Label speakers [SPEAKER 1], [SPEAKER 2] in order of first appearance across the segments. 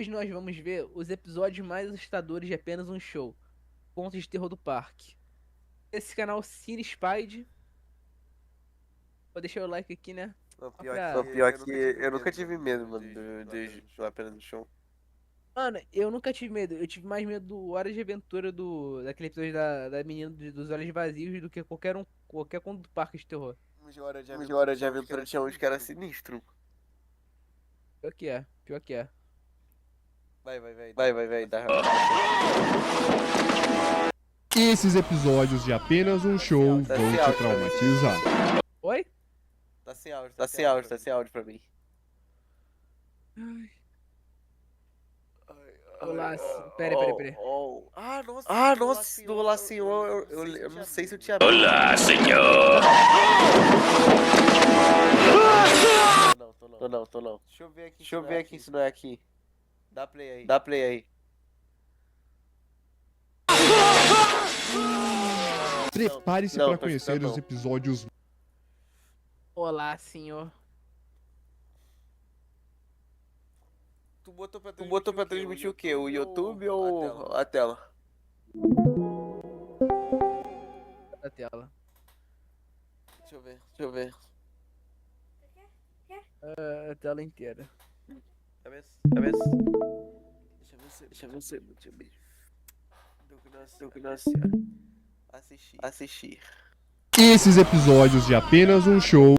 [SPEAKER 1] Hoje nós vamos ver os episódios mais assustadores de apenas um show. Contos de terror do parque. Esse canal Cine Spide. Vou deixar o like aqui, né?
[SPEAKER 2] Não,
[SPEAKER 1] Só
[SPEAKER 2] pior que,
[SPEAKER 1] pra...
[SPEAKER 2] não, pior que eu nunca tive medo, mano, do apenas no chão.
[SPEAKER 1] Mano, eu nunca tive medo. Eu tive mais medo do Hora de Aventura daquele episódio da menina dos olhos vazios do que qualquer conto do parque de terror.
[SPEAKER 2] Mas de hora de aventura tinha uns que era sinistro.
[SPEAKER 1] Pior que é, pior que é.
[SPEAKER 2] Vai, dá.
[SPEAKER 3] Esses episódios de apenas um show
[SPEAKER 2] Tá
[SPEAKER 3] vão
[SPEAKER 2] sem
[SPEAKER 3] te
[SPEAKER 2] áudio pra mim.
[SPEAKER 1] Oi?
[SPEAKER 3] traumatizar.
[SPEAKER 2] Tá sem áudio pra mim.
[SPEAKER 1] Olá, pera.
[SPEAKER 2] Nossa, do Olá Senhor, eu não sei se eu tinha.
[SPEAKER 4] Olá, senhor!
[SPEAKER 2] Tô não. Deixa eu ver aqui se não é aqui. Dá play aí.
[SPEAKER 3] Prepare-se
[SPEAKER 2] Não,
[SPEAKER 3] para
[SPEAKER 2] tô
[SPEAKER 3] conhecer
[SPEAKER 2] escutando
[SPEAKER 3] os
[SPEAKER 2] não.
[SPEAKER 3] episódios
[SPEAKER 1] Olá, senhor.
[SPEAKER 2] Tu botou pra transmitir o quê? O YouTube ou a tela?
[SPEAKER 1] Da tela.
[SPEAKER 2] Deixa eu ver.
[SPEAKER 1] A tela inteira.
[SPEAKER 2] Tá vendo? Deixa eu ver. Deu que nascer. Assistir.
[SPEAKER 3] Esses episódios de apenas um show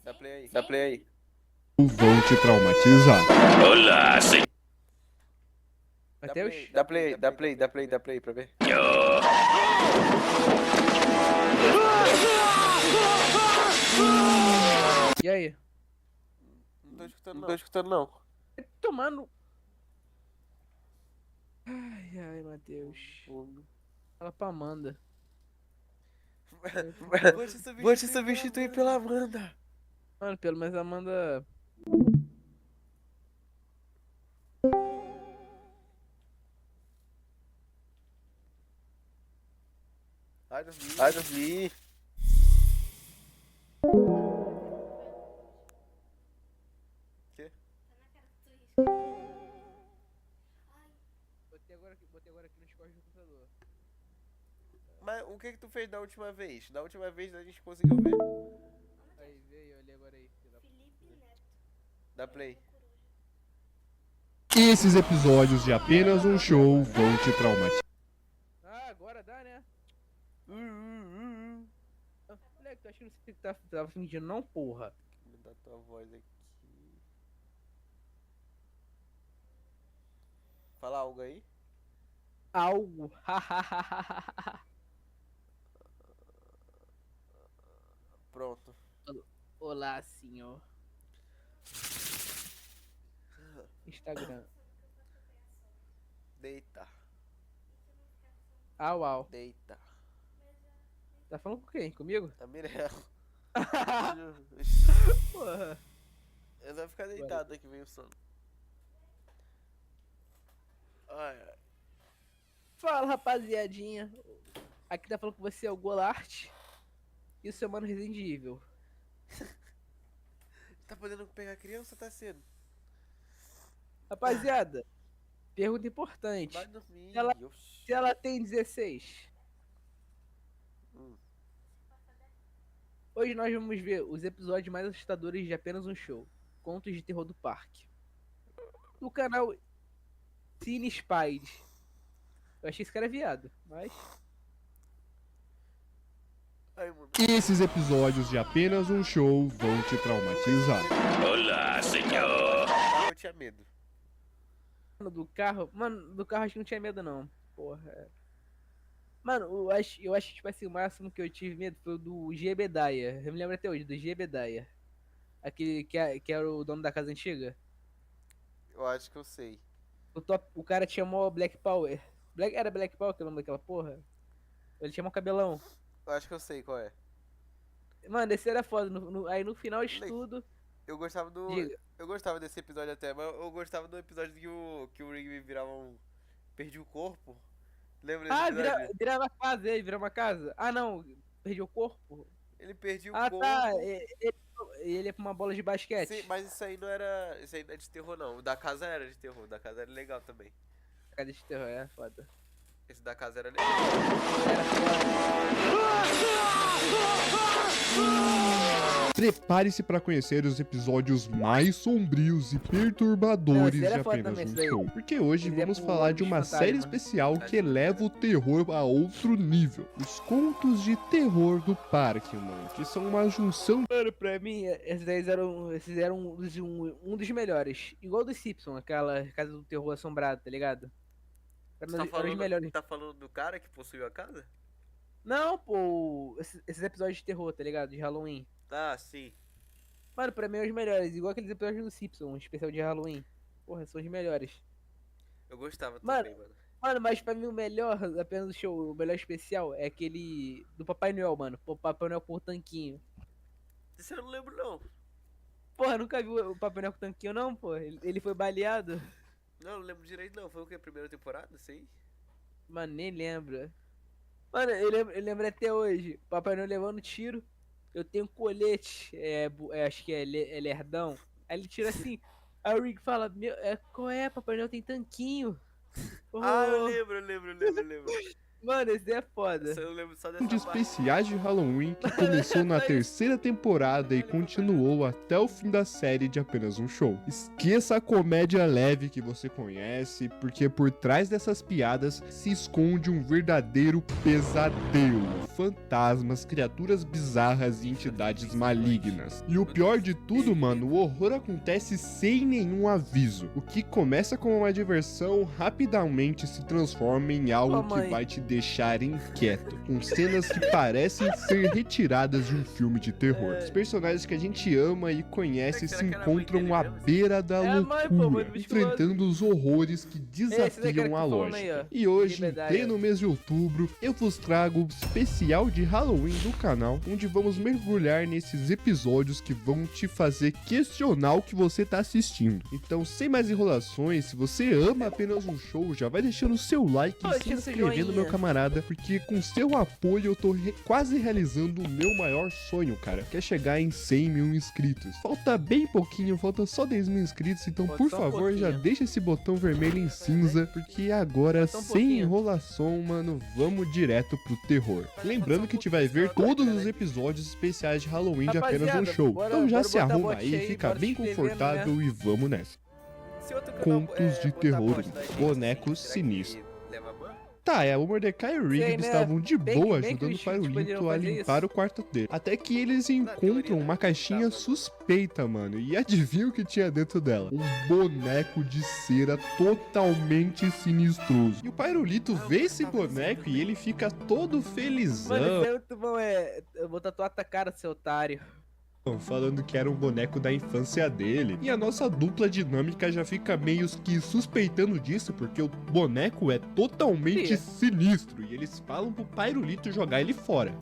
[SPEAKER 2] Dá play aí.
[SPEAKER 3] vão te traumatizar.
[SPEAKER 4] Olá, senhor!
[SPEAKER 1] Até os...
[SPEAKER 2] Dá play pra ver.
[SPEAKER 1] E aí?
[SPEAKER 2] Não tô escutando não.
[SPEAKER 1] Tomando... Ai, Matheus. Fala pra Amanda.
[SPEAKER 2] Vou te substituir pela Amanda.
[SPEAKER 1] Mano, pelo menos a Amanda...
[SPEAKER 2] Vai dormir. Quê?
[SPEAKER 1] Botei agora aqui no Discord do computador.
[SPEAKER 2] Mas o que tu fez da última vez? Da última vez a gente conseguiu ver.
[SPEAKER 1] Aí, vê aí, olha agora aí. Filho da puta.
[SPEAKER 2] Dá play.
[SPEAKER 3] Esses episódios de apenas um show vão te traumatizar.
[SPEAKER 1] Ah, agora dá, né? Ah, moleque, tu acha que não sei que tava fingindo não, porra?
[SPEAKER 2] Vou dar tua voz aqui. Fala algo aí.
[SPEAKER 1] Algo.
[SPEAKER 2] Pronto.
[SPEAKER 1] Olá, senhor. Instagram.
[SPEAKER 2] Deita.
[SPEAKER 1] Au.
[SPEAKER 2] Deita.
[SPEAKER 1] Tá falando com quem? Comigo?
[SPEAKER 2] A Mirella.
[SPEAKER 1] Porra.
[SPEAKER 2] Eu vou ficar deitado aqui, vem o sono. Ai.
[SPEAKER 1] Fala, rapaziadinha. Aqui tá falando com você é o Golart. E o seu mano Resident Evil.
[SPEAKER 2] Tá podendo pegar criança ou tá cedo?
[SPEAKER 1] Rapaziada, pergunta importante.
[SPEAKER 2] Vai dormir.
[SPEAKER 1] Se ela tem 16. Hoje nós vamos ver os episódios mais assustadores de apenas um show. Contos de terror do parque. Do canal Cine Spide. Eu achei esse cara viado, mas...
[SPEAKER 2] Ai, mano.
[SPEAKER 3] Esses episódios de apenas um show vão te traumatizar.
[SPEAKER 4] Olá, senhor!
[SPEAKER 2] Eu tinha medo.
[SPEAKER 1] Mano, do carro acho que não tinha medo não. Porra. Mano, eu acho que tipo assim, o máximo que eu tive medo foi o do Jebedaia. Eu me lembro até hoje, do Jebedaia. Aquele que era o dono da casa antiga.
[SPEAKER 2] Eu acho que eu sei.
[SPEAKER 1] O cara tinha mó Black Power. Era Black Power que é o nome daquela porra? Ele tinha mó cabelão.
[SPEAKER 2] Eu acho que eu sei qual é.
[SPEAKER 1] Mano, esse era foda. Aí no final de tudo.
[SPEAKER 2] Eu gostava do.
[SPEAKER 1] Diga.
[SPEAKER 2] Eu gostava desse episódio até, mas eu gostava do episódio que o Rigby virava um. Perdia o corpo. Lembra desse episódio?
[SPEAKER 1] Virava uma casa. Ah, não. Perdi o corpo.
[SPEAKER 2] Ele perdia o
[SPEAKER 1] Ah,
[SPEAKER 2] corpo.
[SPEAKER 1] tá. ele ia pra uma bola de basquete.
[SPEAKER 2] Sim, mas isso aí não era. Isso aí não é de terror, não. O da casa era de terror. O da casa era legal também.
[SPEAKER 1] Cadê de terror? É foda.
[SPEAKER 2] Esse da casa era legal.
[SPEAKER 3] Prepare-se para conhecer os episódios mais sombrios e perturbadores
[SPEAKER 1] Não, esse
[SPEAKER 3] de
[SPEAKER 1] era foda
[SPEAKER 3] apenas
[SPEAKER 1] também,
[SPEAKER 3] um
[SPEAKER 1] esse daí.
[SPEAKER 3] show. Porque hoje
[SPEAKER 1] Esse é
[SPEAKER 3] vamos
[SPEAKER 1] pro
[SPEAKER 3] falar de uma
[SPEAKER 1] Bicho
[SPEAKER 3] série
[SPEAKER 1] Fantasma.
[SPEAKER 3] especial que eleva o terror a outro nível. Os Contos de Terror do Parque, mano. Que são uma junção.
[SPEAKER 1] Mano, pra mim, esses eram um dos melhores. Igual do Simpson, aquela Casa do Terror Assombrado, tá ligado? Pra mim,
[SPEAKER 2] Você
[SPEAKER 1] eram os melhores.
[SPEAKER 2] tá falando do cara que possuiu a casa?
[SPEAKER 1] Não, pô, esses episódios de terror, tá ligado? De Halloween.
[SPEAKER 2] Ah, sim.
[SPEAKER 1] Mano, pra mim é os melhores. Igual aqueles episódios do Simpson, um especial de Halloween. Porra, são os melhores.
[SPEAKER 2] Eu gostava
[SPEAKER 1] Mano,
[SPEAKER 2] também, mano.
[SPEAKER 1] Mano, mas pra mim o melhor, apenas do show, o melhor especial é aquele do Papai Noel, mano. O Papai Noel com o tanquinho.
[SPEAKER 2] Isso eu não lembro, não.
[SPEAKER 1] Porra, nunca viu o Papai Noel com o tanquinho, não, pô? Ele foi baleado.
[SPEAKER 2] Não, não lembro direito, não. Foi o que? A primeira temporada? Sim.
[SPEAKER 1] Mano, nem lembro. Mano, eu lembro até hoje. O Papai Noel levando tiro. Eu tenho colete. Acho que é lerdão. Aí ele tira assim. Aí o Rick fala: qual é? Papai Noel tem tanquinho.
[SPEAKER 2] Ah, eu
[SPEAKER 1] Oh.
[SPEAKER 2] lembro.
[SPEAKER 1] Mano, esse é foda.
[SPEAKER 2] Eu lembro só dessa
[SPEAKER 3] De
[SPEAKER 2] parte.
[SPEAKER 3] especiais de Halloween que começou na terceira temporada e continuou até o fim da série de apenas um show. Esqueça a comédia leve que você conhece, porque por trás dessas piadas se esconde um verdadeiro pesadelo. Fantasmas, criaturas bizarras e entidades malignas. E o pior de tudo, mano, o horror acontece sem nenhum aviso. O que começa como uma diversão rapidamente se transforma em algo
[SPEAKER 1] Ô,
[SPEAKER 3] que
[SPEAKER 1] mãe.
[SPEAKER 3] vai te deixar inquieto, com cenas que parecem ser retiradas de um filme de terror. Os personagens que a gente ama e conhece se
[SPEAKER 2] Será que era a mãe
[SPEAKER 3] encontram
[SPEAKER 2] dele
[SPEAKER 3] à
[SPEAKER 2] mesmo?
[SPEAKER 3] beira da
[SPEAKER 1] É a mãe, pô,
[SPEAKER 3] loucura,
[SPEAKER 1] muito
[SPEAKER 3] enfrentando os horrores que
[SPEAKER 1] Esse daí que
[SPEAKER 3] desafiam
[SPEAKER 1] eu tô
[SPEAKER 3] a
[SPEAKER 1] falando aí,
[SPEAKER 3] lógica.
[SPEAKER 1] ó.
[SPEAKER 3] E hoje, em
[SPEAKER 1] Liberdade.
[SPEAKER 3] pleno mês de outubro, eu vos trago o especial de Halloween do canal, onde vamos mergulhar nesses episódios que vão te fazer questionar o que você tá assistindo. Então, sem mais enrolações, se você ama apenas um show, já vai deixando o seu like
[SPEAKER 1] Pô,
[SPEAKER 3] e se
[SPEAKER 1] deixa seu
[SPEAKER 3] inscrevendo, meu
[SPEAKER 1] joinha.
[SPEAKER 3] camarada, porque com seu apoio eu tô quase realizando o meu maior sonho, cara, que é chegar em 100 mil inscritos. Falta bem pouquinho, falta só 10 mil inscritos, então
[SPEAKER 1] Falta
[SPEAKER 3] por
[SPEAKER 1] só um
[SPEAKER 3] favor, já
[SPEAKER 1] pouquinho.
[SPEAKER 3] deixa esse botão vermelho em cinza, porque agora,
[SPEAKER 1] Falta um
[SPEAKER 3] sem
[SPEAKER 1] pouquinho.
[SPEAKER 3] enrolação, mano, vamos direto pro terror. Lembrando que a gente vai ver todos os episódios especiais de Halloween de apenas um
[SPEAKER 1] Rapaziada,
[SPEAKER 3] show.
[SPEAKER 1] bora-
[SPEAKER 3] Então já
[SPEAKER 1] bora
[SPEAKER 3] se
[SPEAKER 1] botar
[SPEAKER 3] arruma
[SPEAKER 1] bot
[SPEAKER 3] aí,
[SPEAKER 1] aí,
[SPEAKER 3] fica
[SPEAKER 1] bora
[SPEAKER 3] bem
[SPEAKER 1] se inscrevendo,
[SPEAKER 3] confortável e vamos nessa.
[SPEAKER 2] Se outro
[SPEAKER 3] Contos de
[SPEAKER 2] botar
[SPEAKER 3] terror,
[SPEAKER 2] bot da gente,
[SPEAKER 3] bonecos
[SPEAKER 2] será que
[SPEAKER 3] sinistros.
[SPEAKER 2] leva ban?
[SPEAKER 3] Tá, o Mordecai e o Rigby
[SPEAKER 1] Sei, né?
[SPEAKER 3] estavam de
[SPEAKER 1] Bem-
[SPEAKER 3] boa
[SPEAKER 1] bem que
[SPEAKER 3] ajudando o
[SPEAKER 1] os filhos
[SPEAKER 3] Firulito
[SPEAKER 1] poderiam
[SPEAKER 3] a
[SPEAKER 1] fazer
[SPEAKER 3] limpar
[SPEAKER 1] isso.
[SPEAKER 3] o quarto dele. Até que eles encontram uma caixinha suspeita, mano. E adivinha o que tinha dentro dela? Um boneco de cera totalmente sinistroso. E o Pirulito vê esse boneco e ele fica todo
[SPEAKER 1] Mano,
[SPEAKER 3] felizão,
[SPEAKER 1] isso é muito bom, eu vou tatuar a cara, seu otário.
[SPEAKER 3] falando que era um boneco da infância dele. E a nossa dupla dinâmica já fica meio que suspeitando disso, porque o boneco é totalmente
[SPEAKER 1] Sim.
[SPEAKER 3] sinistro. E eles falam pro Pirulito jogar ele fora.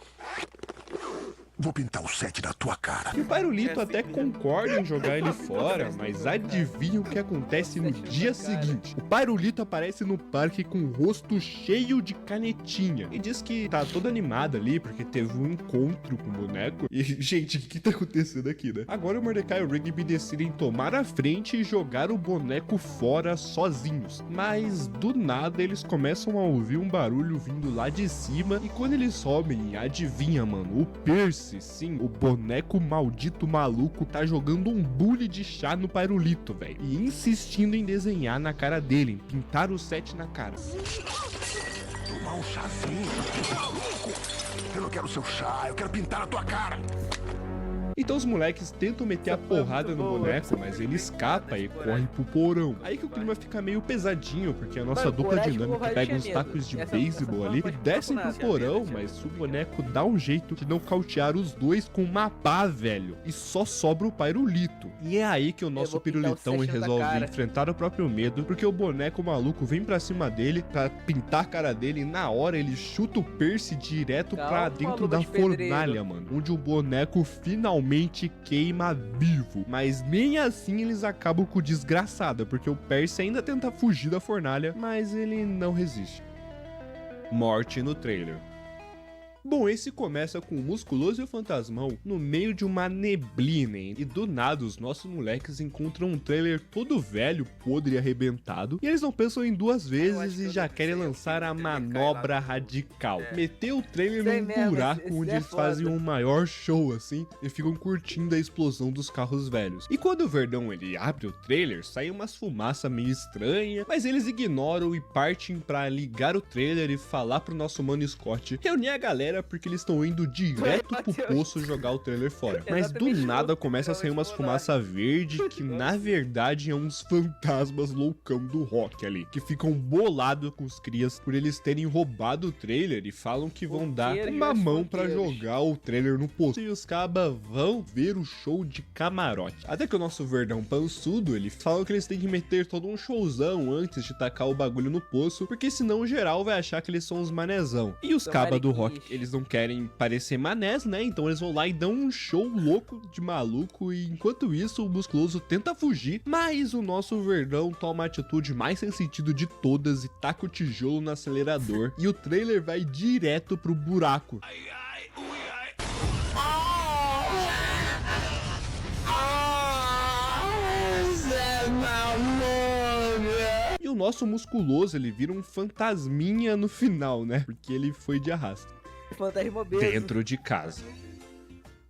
[SPEAKER 5] Vou pintar o set na tua cara.
[SPEAKER 3] E o Pirulito até concorda em jogar ele fora, mas adivinha o que acontece no dia seguinte? O Pirulito aparece no parque com o rosto cheio de canetinha e diz que tá todo animado ali porque teve um encontro com o boneco. E, gente, o que tá acontecendo aqui, né? Agora o Mordecai e o Rigby decidem tomar a frente e jogar o boneco fora sozinhos. Mas do nada eles começam a ouvir um barulho vindo lá de cima e quando eles sobem, adivinha, mano, o Percy, sim, o boneco maldito maluco, tá jogando um bule de chá no Pirulito, velho. E insistindo em desenhar na cara dele, em pintar o set na cara.
[SPEAKER 5] Tomar um chazinho. Eu não quero seu chá, eu quero pintar a tua cara.
[SPEAKER 3] Então os moleques tentam meter a
[SPEAKER 1] Essa foi
[SPEAKER 3] porrada
[SPEAKER 1] muito
[SPEAKER 3] no
[SPEAKER 1] boa.
[SPEAKER 3] boneco, mas ele escapa e corre pro porão. Aí que o clima fica meio pesadinho, porque a nossa
[SPEAKER 1] Mano,
[SPEAKER 3] dupla
[SPEAKER 1] coragem,
[SPEAKER 3] dinâmica
[SPEAKER 1] coragem
[SPEAKER 3] pega
[SPEAKER 1] tinha
[SPEAKER 3] uns
[SPEAKER 1] medo.
[SPEAKER 3] tacos de
[SPEAKER 1] Essa
[SPEAKER 3] beisebol ali
[SPEAKER 1] foi
[SPEAKER 3] e descem pro
[SPEAKER 1] apaixonada.
[SPEAKER 3] porão,
[SPEAKER 2] Tinha
[SPEAKER 3] mas
[SPEAKER 2] medo.
[SPEAKER 3] o boneco dá um jeito de nocautear os dois com uma pá, velho. E só sobra o Pirulito. E é aí que o nosso
[SPEAKER 1] vou pintar o
[SPEAKER 3] pirulitão
[SPEAKER 1] set na
[SPEAKER 3] resolve
[SPEAKER 1] cara.
[SPEAKER 3] enfrentar o próprio medo, porque o boneco maluco vem pra cima dele pra pintar a cara dele e na hora ele chuta o Percy direto pra
[SPEAKER 1] Calma,
[SPEAKER 3] dentro
[SPEAKER 1] luva
[SPEAKER 3] da
[SPEAKER 1] de pedreiro.
[SPEAKER 3] fornalha, mano, onde o boneco finalmente queima vivo. Mas nem assim eles acabam com o desgraçado, porque o Percy ainda tenta fugir da fornalha, mas ele não resiste. Morte no trailer. Bom, esse começa com o Musculoso e o Fantasmão no meio de uma neblina, hein? E do nada os nossos moleques encontram um trailer todo velho, podre e arrebentado, e eles não pensam em duas vezes e já querem lançar a manobra radical. Meter o trailer num buraco onde eles fazem um maior show, assim, e ficam curtindo a explosão dos carros velhos. E quando o Verdão ele abre o trailer, sai umas fumaças meio estranhas, mas eles ignoram e partem pra ligar o trailer e falar pro nosso mano Scott reunir a galera porque eles estão indo direto pro poço jogar o trailer fora. Mas do nada começa a sair umas fumaça verde que na verdade é uns fantasmas loucão do rock ali, que ficam bolados com os crias por eles terem roubado o trailer e falam que vão dar uma mão pra jogar o trailer no poço. E os cabas vão ver o show de camarote. Até que o nosso Verdão pançudo, ele fala que eles têm que meter todo um showzão antes de tacar o bagulho no poço, porque senão o geral vai achar que eles são uns manezão. E os cabas do rock, eles não querem parecer manés, né? Então eles vão lá e dão um show louco de maluco, e enquanto isso o Musculoso tenta fugir, mas o nosso Verdão toma a atitude mais sem sentido de todas e taca o tijolo no acelerador e o trailer vai direto pro buraco. E o nosso Musculoso, ele vira um fantasminha no final, né? Porque ele foi de arrasto.
[SPEAKER 1] Fantasma obeso.
[SPEAKER 3] Dentro de casa.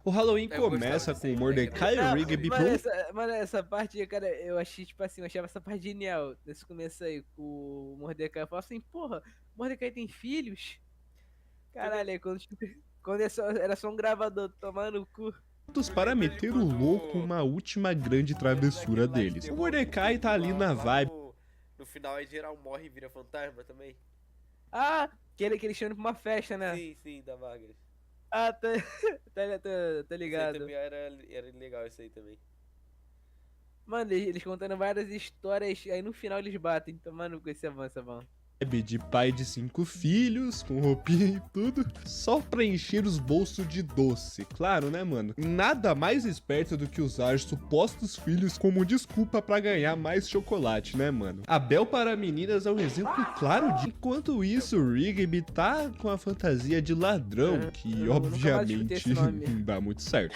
[SPEAKER 3] O Halloween começa com o Mordecai e o Rigby.
[SPEAKER 1] Mano, essa parte, cara, eu achei, tipo assim, eu achava essa parte genial. Nesse começo aí, com o Mordecai. Eu falo assim, porra, Mordecai tem filhos? Caralho, aí quando era só um gravador tomando no cu.
[SPEAKER 3] Para meter o louco uma última grande travessura deles. O Mordecai tá ali na vibe.
[SPEAKER 2] No final aí geral morre e vira fantasma também.
[SPEAKER 1] Ah, que eles chamam pra uma festa, né?
[SPEAKER 2] Sim, da Margaret.
[SPEAKER 1] Ah, tá ligado.
[SPEAKER 2] Isso aí também era legal isso aí também.
[SPEAKER 1] Mano, eles contando várias histórias, aí no final eles batem, tomando com esse avanço, mano.
[SPEAKER 3] De pai de 5 filhos, com roupinha e tudo, só pra encher os bolsos de doce. Claro, né, mano? Nada mais esperto do que usar supostos filhos como desculpa pra ganhar mais chocolate, né, mano? A Bel para meninas é um exemplo claro de... Enquanto isso, o Rigby tá com a fantasia de ladrão, que obviamente não dá muito certo.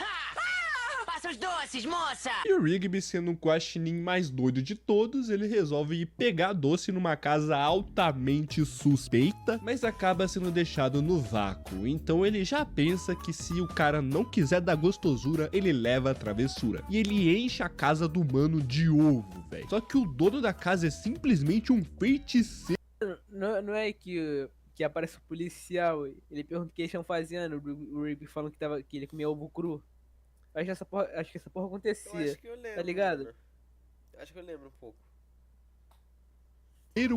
[SPEAKER 6] Os doces, moça!
[SPEAKER 3] E o Rigby, sendo o guaxinim mais doido de todos, ele resolve ir pegar doce numa casa altamente suspeita, mas acaba sendo deixado no vácuo. Então ele já pensa que se o cara não quiser dar gostosura, ele leva a travessura. E ele enche a casa do mano de ovo, velho. Só que o dono da casa é simplesmente um feiticeiro.
[SPEAKER 1] Não é que aparece o policial, ele pergunta o que eles estão fazendo, o Rigby falando que ele comia ovo cru. Acho que essa porra acontecia.
[SPEAKER 2] Eu acho que eu lembro,
[SPEAKER 1] tá ligado?
[SPEAKER 2] Mano. Acho que eu lembro um pouco.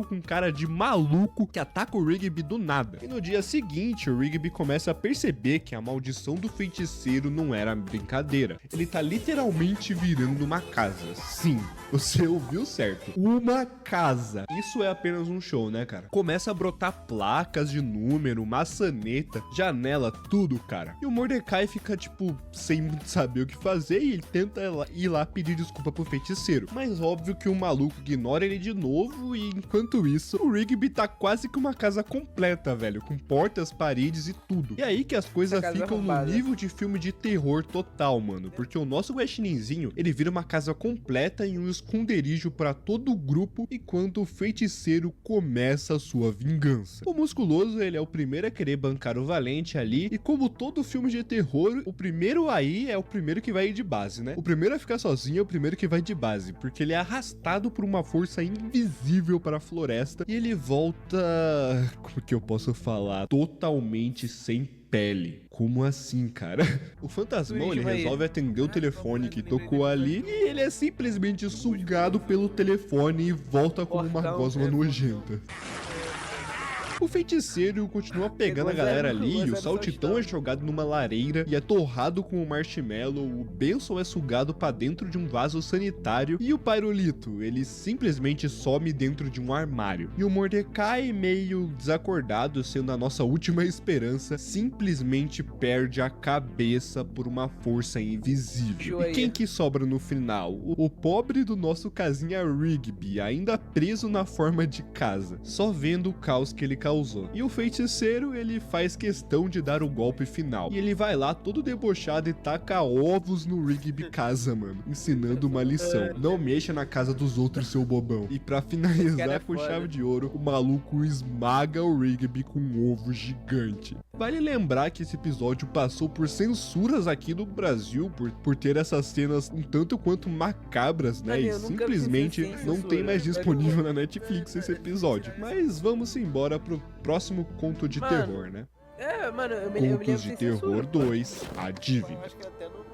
[SPEAKER 3] Com cara de maluco que ataca o Rigby do nada. E no dia seguinte, o Rigby começa a perceber que a maldição do feiticeiro não era brincadeira. Ele tá literalmente virando uma casa. Sim, você ouviu certo. Uma casa. Isso é apenas um show, né, cara? Começa a brotar placas de número, maçaneta, janela, tudo, cara. E o Mordecai fica, tipo, sem saber o que fazer e ele tenta ir lá pedir desculpa pro feiticeiro. Mas óbvio que o maluco ignora ele de novo e enquanto isso, o Rigby tá quase que uma casa completa, velho, com portas, paredes e tudo. E aí que as coisas ficam no nível de filme de terror total, mano, porque o nosso guaxininzinho, ele vira uma casa completa e um esconderijo pra todo o grupo enquanto o feiticeiro começa a sua vingança. O Musculoso, ele é o primeiro a querer bancar o Valente ali e como todo filme de terror, o primeiro aí é o primeiro que vai ir de base, né? O primeiro a ficar sozinho é o primeiro que vai de base, porque ele é arrastado por uma força invisível para a floresta e ele volta, como que eu posso falar, totalmente sem pele. Como assim, cara? O fantasmão, ele resolve atender o telefone que tocou ali e ele é simplesmente sugado pelo telefone e volta como uma gosma nojenta. O feiticeiro continua pegando a galera ali e o saltitão é jogado numa lareira e é torrado com o marshmallow, o Benson é sugado pra dentro de um vaso sanitário e o Pairulito, ele simplesmente some dentro de um armário. E o Mordecai, meio desacordado, sendo a nossa última esperança, simplesmente perde a cabeça por uma força invisível. E quem que sobra no final? O pobre do nosso casinha Rigby, ainda preso na forma de casa, só vendo o caos que ele causou. E o feiticeiro, ele faz questão de dar o golpe final. E ele vai lá todo debochado e taca ovos no Rigby casa, mano, ensinando uma lição. Não mexa na casa dos outros, seu bobão. E pra
[SPEAKER 1] Esse cara
[SPEAKER 3] finalizar
[SPEAKER 1] é
[SPEAKER 3] com
[SPEAKER 1] foda.
[SPEAKER 3] chave de ouro, o maluco esmaga o Rigby com um ovo gigante. Vale lembrar que esse episódio passou por censuras aqui no Brasil, por ter essas cenas um tanto quanto macabras, né?
[SPEAKER 1] Mano,
[SPEAKER 3] E
[SPEAKER 1] eu nunca vi
[SPEAKER 3] simplesmente
[SPEAKER 1] sem
[SPEAKER 3] não
[SPEAKER 1] censura.
[SPEAKER 3] tem mais disponível na Netflix esse episódio. Mas vamos embora pro próximo conto de
[SPEAKER 1] Mano,
[SPEAKER 3] terror, né?
[SPEAKER 1] Mano, eu me lembro
[SPEAKER 3] Contos de
[SPEAKER 1] sem
[SPEAKER 3] Terror
[SPEAKER 1] censura.
[SPEAKER 3] 2, A Dívida.
[SPEAKER 2] Acho que até no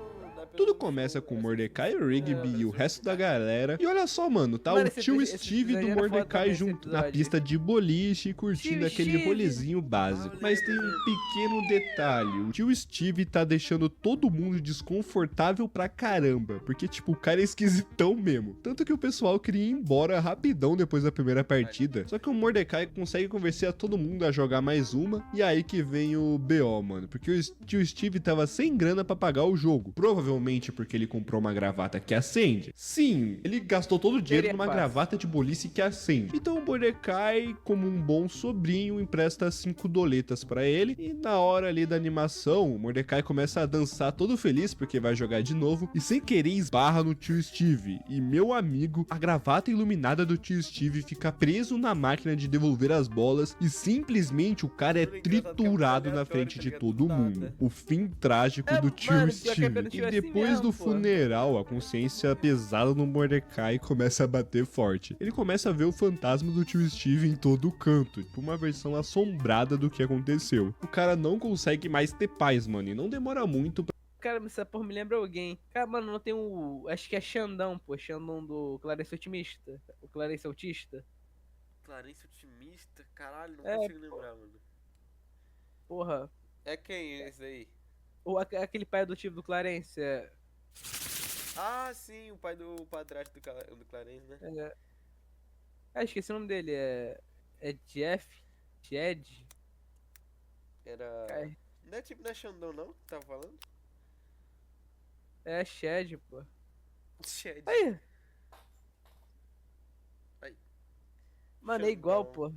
[SPEAKER 3] Tudo começa com Mordecai, o Rigby e o resto da galera. E olha só, mano, tá
[SPEAKER 1] Mano,
[SPEAKER 3] o tio
[SPEAKER 1] esse
[SPEAKER 3] Steve
[SPEAKER 1] episódio
[SPEAKER 3] do
[SPEAKER 1] era foda
[SPEAKER 3] Mordecai
[SPEAKER 1] também,
[SPEAKER 3] junto
[SPEAKER 1] esse
[SPEAKER 3] na
[SPEAKER 1] episódio.
[SPEAKER 3] pista de boliche, curtindo
[SPEAKER 1] Tio
[SPEAKER 3] aquele
[SPEAKER 1] Steve.
[SPEAKER 3] rolezinho básico. Mas tem um pequeno detalhe, o tio Steve tá deixando todo mundo desconfortável pra caramba, porque tipo, o cara é esquisitão mesmo. Tanto que o pessoal queria ir embora rapidão depois da primeira partida. Só que o Mordecai consegue convencer a todo mundo a jogar mais uma, e aí que vem o BO, mano, porque o tio Steve tava sem grana pra pagar o jogo. Provavelmente porque ele comprou uma gravata que acende. Sim, ele gastou todo o dinheiro
[SPEAKER 1] Seria
[SPEAKER 3] numa
[SPEAKER 1] fácil.
[SPEAKER 3] gravata de boliche que acende. Então o Mordecai, como um bom sobrinho, empresta 5 doletas pra ele. E na hora ali da animação, o Mordecai começa a dançar todo feliz porque vai jogar de novo. E sem querer esbarra no tio Steve. E meu amigo, a gravata iluminada do tio Steve fica preso na máquina de devolver as bolas. E simplesmente o cara é triturado na frente de todo mundo. O fim trágico do tio
[SPEAKER 1] mano, pior que é
[SPEAKER 3] Steve.
[SPEAKER 1] pelo
[SPEAKER 3] E
[SPEAKER 1] tio assim
[SPEAKER 3] depois
[SPEAKER 1] mesmo,
[SPEAKER 3] do
[SPEAKER 1] pô.
[SPEAKER 3] funeral, a consciência pesada no Mordecai começa a bater forte. Ele começa a ver o fantasma do tio Steve em todo o canto, tipo uma versão assombrada do que aconteceu. O cara não consegue mais ter paz, mano, e não demora muito pra...
[SPEAKER 1] Cara, essa porra me lembra alguém. Cara, mano, não tem o... Acho que é Xandão, pô. Xandão do Clarence Otimista. O Clarence Autista.
[SPEAKER 2] Clarence Otimista? Caralho, não
[SPEAKER 1] É,
[SPEAKER 2] consigo lembrar, mano.
[SPEAKER 1] Porra.
[SPEAKER 2] É quem esse aí?
[SPEAKER 1] Aquele pai adotivo do Clarence.
[SPEAKER 2] Ah, sim, o pai do padrasto do Clarence, né?
[SPEAKER 1] Esqueci o nome dele. É Jeff? Jed?
[SPEAKER 2] Era...
[SPEAKER 1] É.
[SPEAKER 2] Não é tipo, não é Xandão, não? Que tava falando?
[SPEAKER 1] É Shed, pô.
[SPEAKER 2] Shed.
[SPEAKER 1] Aí.
[SPEAKER 2] Aí.
[SPEAKER 1] Mano, é igual,
[SPEAKER 2] Xandão.
[SPEAKER 1] pô.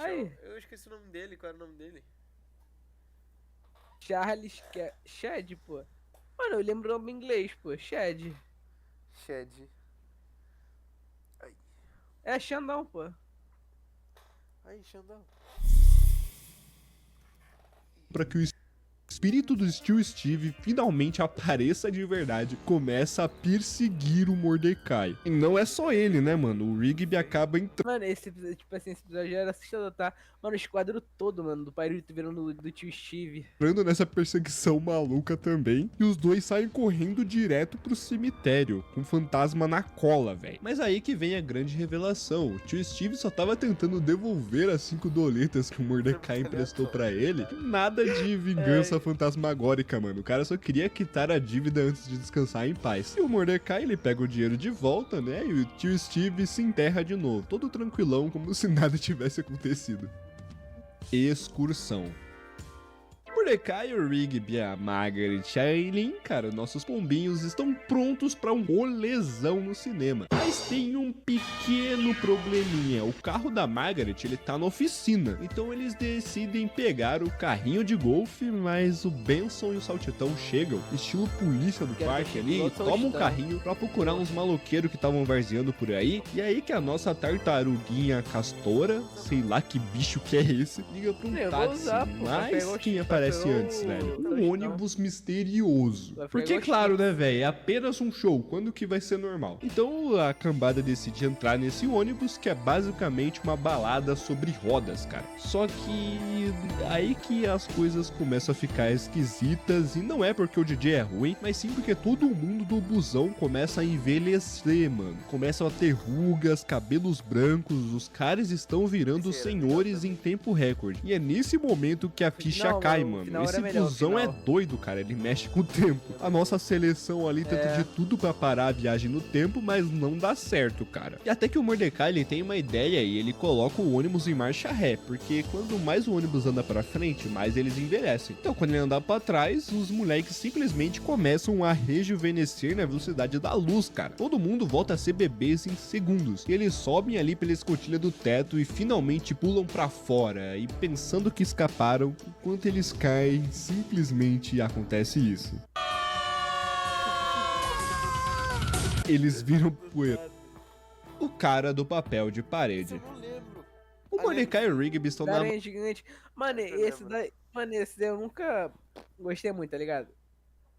[SPEAKER 1] Aí.
[SPEAKER 2] Eu esqueci o nome dele, qual era o nome dele?
[SPEAKER 1] Charles Shed, pô. Mano, eu lembro o nome em inglês, pô. Shed.
[SPEAKER 2] Shed.
[SPEAKER 1] É Xandão, pô.
[SPEAKER 2] Aí, Xandão.
[SPEAKER 3] pra que o espírito do tio Steve finalmente apareça de verdade, começa a perseguir o Mordecai. E não é só ele, né, mano? O Rigby acaba entrando
[SPEAKER 1] Mano, esse episódio já era assustador, tá? Mano, o esquadro todo, mano, do Pirulito virando do tio Steve.
[SPEAKER 3] nessa perseguição maluca também, e os dois saem correndo direto pro cemitério, com o fantasma na cola, velho. Mas aí que vem a grande revelação, o tio Steve só tava tentando devolver as 5 doletas que o Mordecai emprestou pra ele, nada de vingança fantasmagórica, mano. O cara só queria quitar a dívida antes de descansar em paz. E o Mordecai, ele pega o dinheiro de volta, né, e o tio Steve se enterra de novo, todo tranquilão, como se nada tivesse acontecido. Excursão. Mordecai, o Rigby, a Margaret e a Aileen, cara, nossos pombinhos estão prontos pra um rolezão no cinema. Mas tem um pequeno probleminha. O carro da Margaret, ele tá na oficina. Então eles decidem pegar o carrinho de golfe, mas o Benson e o Saltitão chegam, estilo polícia do
[SPEAKER 1] Quero
[SPEAKER 3] parque
[SPEAKER 1] ver
[SPEAKER 3] ali, e
[SPEAKER 1] piloto
[SPEAKER 3] tomam o
[SPEAKER 1] Saltitão.
[SPEAKER 3] carrinho pra procurar uns maloqueiros que estavam varzeando por aí. E aí que a nossa tartaruguinha castora, sei lá que bicho que é esse, liga pra um
[SPEAKER 1] Eu vou
[SPEAKER 3] táxi.
[SPEAKER 1] usar, pô, pra pegar
[SPEAKER 3] Mas
[SPEAKER 1] o-
[SPEAKER 3] quem
[SPEAKER 1] pra
[SPEAKER 3] aparece
[SPEAKER 1] pegar
[SPEAKER 3] antes,
[SPEAKER 1] o-
[SPEAKER 3] velho?
[SPEAKER 1] o-
[SPEAKER 3] Um ônibus misterioso.
[SPEAKER 1] Vai pegar
[SPEAKER 3] Porque,
[SPEAKER 1] o-
[SPEAKER 3] claro, né, velho? É apenas um show. Quando que vai ser normal? Então a cambada decide entrar nesse ônibus, que é basicamente uma balada sobre rodas, cara. Só que aí que as coisas começam a ficar esquisitas. E não é porque o DJ é ruim, mas sim porque todo mundo do busão começa a envelhecer, mano. Começam a ter rugas, cabelos brancos. Os caras estão virando senhores em tempo recorde. E é nesse momento que a ficha
[SPEAKER 1] Não,
[SPEAKER 3] cai,
[SPEAKER 1] mano,
[SPEAKER 3] mano. mano.
[SPEAKER 1] final era
[SPEAKER 3] Esse
[SPEAKER 1] melhor, o
[SPEAKER 3] busão é
[SPEAKER 1] final.
[SPEAKER 3] doido, cara. Ele mexe com o tempo. A nossa seleção ali tenta de tudo pra parar a viagem no tempo, mas não dá certo, cara. E até que o Mordecai, ele tem uma ideia e ele coloca o ônibus em marcha ré, porque quando mais o ônibus anda pra frente, mais eles envelhecem. Então, quando ele andar pra trás, os moleques simplesmente começam a rejuvenescer na velocidade da luz, cara. Todo mundo volta a ser bebês em segundos. E eles sobem ali pela escotilha do teto e finalmente pulam pra fora. E pensando que escaparam, enquanto eles caem, simplesmente acontece isso. Eles viram poeira. O cara do papel de parede.
[SPEAKER 2] Eu não lembro.
[SPEAKER 3] O Mordecai e o Rigby estão na...
[SPEAKER 1] Aranha gigante. Mano, esse daí eu nunca gostei muito, tá ligado?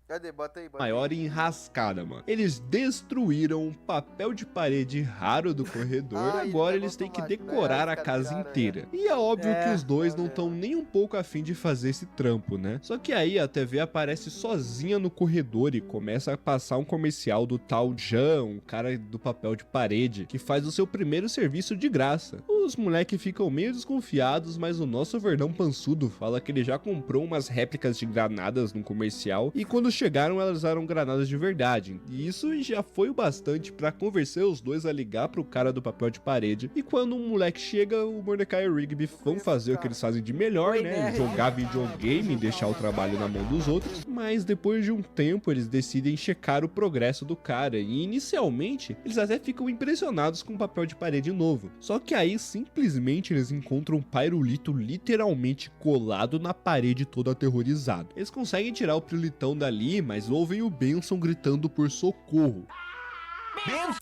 [SPEAKER 2] Cadê? Bota aí.
[SPEAKER 3] maior enrascada, mano. Eles destruíram um papel de parede raro do corredor e agora eles têm que decorar a casa inteira. E é óbvio que os dois não estão nem um pouco afim de fazer esse trampo, né? Só que aí a TV aparece sozinha no corredor e começa a passar um comercial do tal Jean, um cara do papel de parede, que faz o seu primeiro serviço de graça. Os moleques ficam meio desconfiados, mas o nosso Verdão Pançudo fala que ele já comprou umas réplicas de granadas no comercial e quando chegaram elas eram granadas de verdade. E isso já foi o bastante pra convencer os dois a ligar pro cara do papel de parede. E quando um moleque chega, o Mordecai e o Rigby vão fazer o que eles fazem de melhor, né? Jogar videogame e deixar o trabalho na mão dos outros. Mas depois de um tempo eles decidem checar o progresso do cara. E inicialmente eles até ficam impressionados com o papel de parede novo. Só que aí simplesmente eles encontram um Pyrolito literalmente colado na parede, todo aterrorizado. Eles conseguem tirar o Pirulitão dali, mas ouvem o Benson gritando por socorro.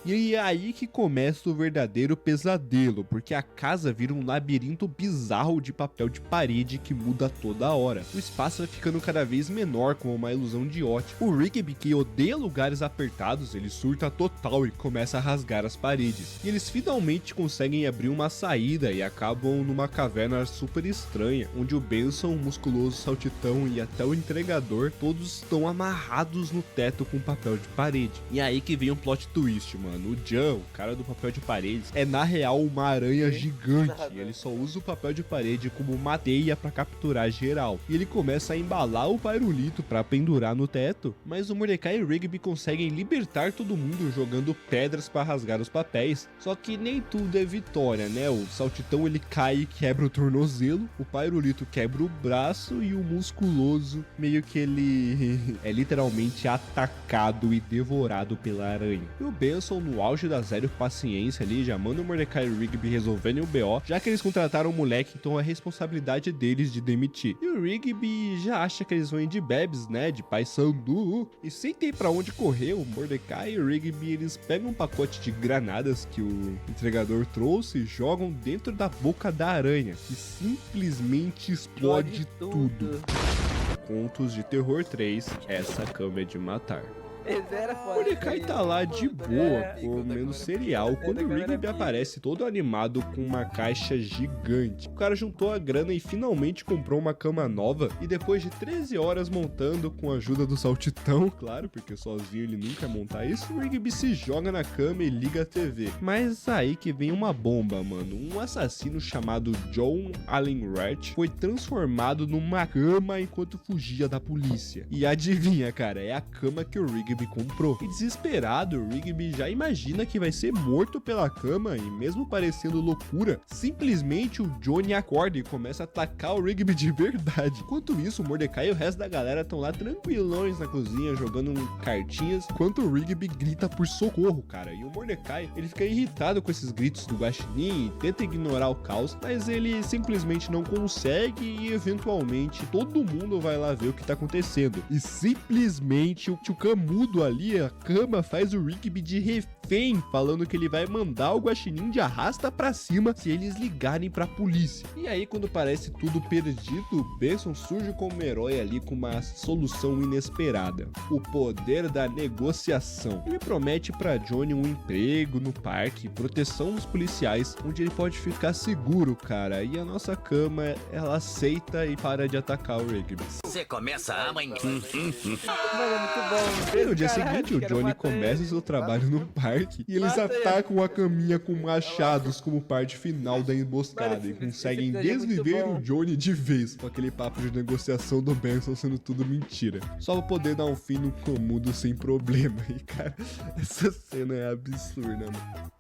[SPEAKER 3] E é aí que começa o verdadeiro pesadelo, porque a casa vira um labirinto bizarro de papel de parede que muda toda hora. O espaço vai ficando cada vez menor, como uma ilusão de ótica. O Rigby, que odeia lugares apertados, ele surta total e começa a rasgar as paredes. E eles finalmente conseguem abrir uma saída e acabam numa caverna super estranha, onde o Benson, o musculoso saltitão e até o entregador, todos estão amarrados no teto com papel de parede. E é aí que vem um plot twist, mano. O Jean, o cara do papel de parede, é na real uma aranha gigante. E ele só usa o papel de parede como uma teia pra capturar geral. E ele começa a embalar o Pyrolito pra pendurar no teto. Mas o Mordecai e o Rigby conseguem libertar todo mundo jogando pedras pra rasgar os papéis. Só que nem tudo é vitória, né? O saltitão ele cai e quebra o tornozelo. O Pyrolito quebra o braço. E o musculoso meio que ele é literalmente atacado e devorado pela aranha. E o Benson, no auge da zero paciência ali, já manda o Mordecai e o Rigby resolverem o BO, já que eles contrataram o moleque, então é responsabilidade deles de demitir. E o Rigby já acha que eles vão ir de bebes, né, de pai sandu, e sem ter pra onde correr, o Mordecai e o Rigby, eles pegam um pacote de granadas que o entregador trouxe e jogam dentro da boca da aranha, e simplesmente explode tudo. Contos de Terror 3, essa cama é de matar. O Mordecai tá lá de boa, comendo cereal, quando o Rigby aparece todo animado com uma caixa gigante. O cara juntou a grana e finalmente comprou uma cama nova, e depois de 13 horas montando com a ajuda do saltitão, claro, porque sozinho ele nunca ia montar isso, o Rigby se joga na cama e liga a TV. Mas aí que vem uma bomba, mano. Um assassino chamado John Allen Wright foi transformado numa cama enquanto fugia da polícia. E adivinha, cara, é a cama que o Rigby comprou. E desesperado, o Rigby já imagina que vai ser morto pela cama e mesmo parecendo loucura, simplesmente o Johnny acorda e começa a atacar o Rigby de verdade. Enquanto isso, o Mordecai e o resto da galera estão lá tranquilões na cozinha jogando cartinhas, enquanto o Rigby grita por socorro, cara. E o Mordecai, ele fica irritado com esses gritos do Guaxinim e tenta ignorar o caos, mas ele simplesmente não consegue e eventualmente todo mundo vai lá ver o que tá acontecendo. E simplesmente o tio Camudo ali, a cama faz o Rigby de refém, falando que ele vai mandar o Guaxinim de arrasta pra cima se eles ligarem pra polícia. E aí, quando parece tudo perdido, o Benson surge como herói ali com uma solução inesperada: o poder da negociação. Ele promete pra Johnny um emprego no parque, proteção dos policiais, onde ele pode ficar seguro, cara. E a nossa cama, ela aceita e para de atacar o Rigby.
[SPEAKER 6] Você começa amanhã.
[SPEAKER 1] Mano, é muito bom.
[SPEAKER 3] E no dia seguinte, o Johnny começa o seu trabalho no parque parque e eles
[SPEAKER 1] Mata ele.
[SPEAKER 3] atacam a caminha com machados como parte final da emboscada
[SPEAKER 1] Mano,
[SPEAKER 3] e
[SPEAKER 1] esse
[SPEAKER 3] conseguem
[SPEAKER 1] episódio é muito
[SPEAKER 3] desviver
[SPEAKER 1] bom.
[SPEAKER 3] o Johnny de vez, com aquele papo de negociação do Benson sendo tudo mentira. Só pra poder dar um fim no Komudo sem problema. E cara, essa cena é absurda, mano.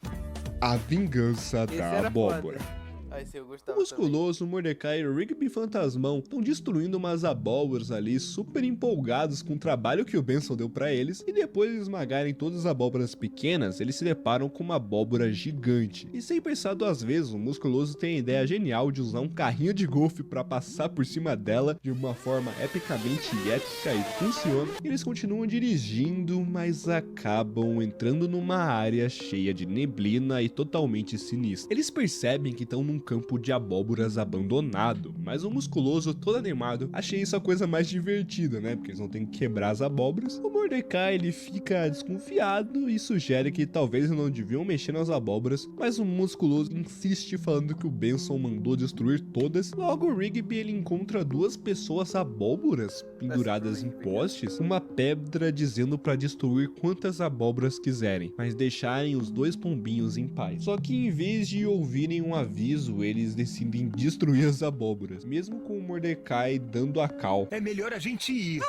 [SPEAKER 3] A vingança
[SPEAKER 1] Esse
[SPEAKER 3] da
[SPEAKER 1] era
[SPEAKER 3] abóbora.
[SPEAKER 1] foda.
[SPEAKER 2] Ah, esse eu
[SPEAKER 3] O
[SPEAKER 2] gostava
[SPEAKER 3] Musculoso, o Mordecai e o Rigby Fantasmão estão destruindo umas abóboras ali, super empolgados com o trabalho que o Benson deu pra eles, e depois de esmagarem todas as abóboras pequenas, eles se deparam com uma abóbora gigante. E sem pensar duas vezes, o Musculoso tem a ideia genial de usar um carrinho de golfe pra passar por cima dela de uma forma epicamente épica e funciona. Eles continuam dirigindo, mas acabam entrando numa área cheia de neblina e totalmente sinistra. Eles percebem que estão num campo de abóboras abandonado, mas o Musculoso, todo animado, acha isso a coisa mais divertida, né? Porque eles não têm que quebrar as abóboras. O Mordecai, ele fica desconfiado e sugere que talvez não deviam mexer nas abóboras, mas o Musculoso insiste falando que o Benson mandou destruir todas. Logo, o Rigby, ele encontra duas pessoas abóboras penduradas em postes, uma pedra dizendo para destruir quantas abóboras quiserem, mas deixarem os dois pombinhos em paz. Só que em vez de ouvirem um aviso, eles decidem destruir as abóboras, mesmo com o Mordecai dando a cal.
[SPEAKER 5] É melhor a gente ir.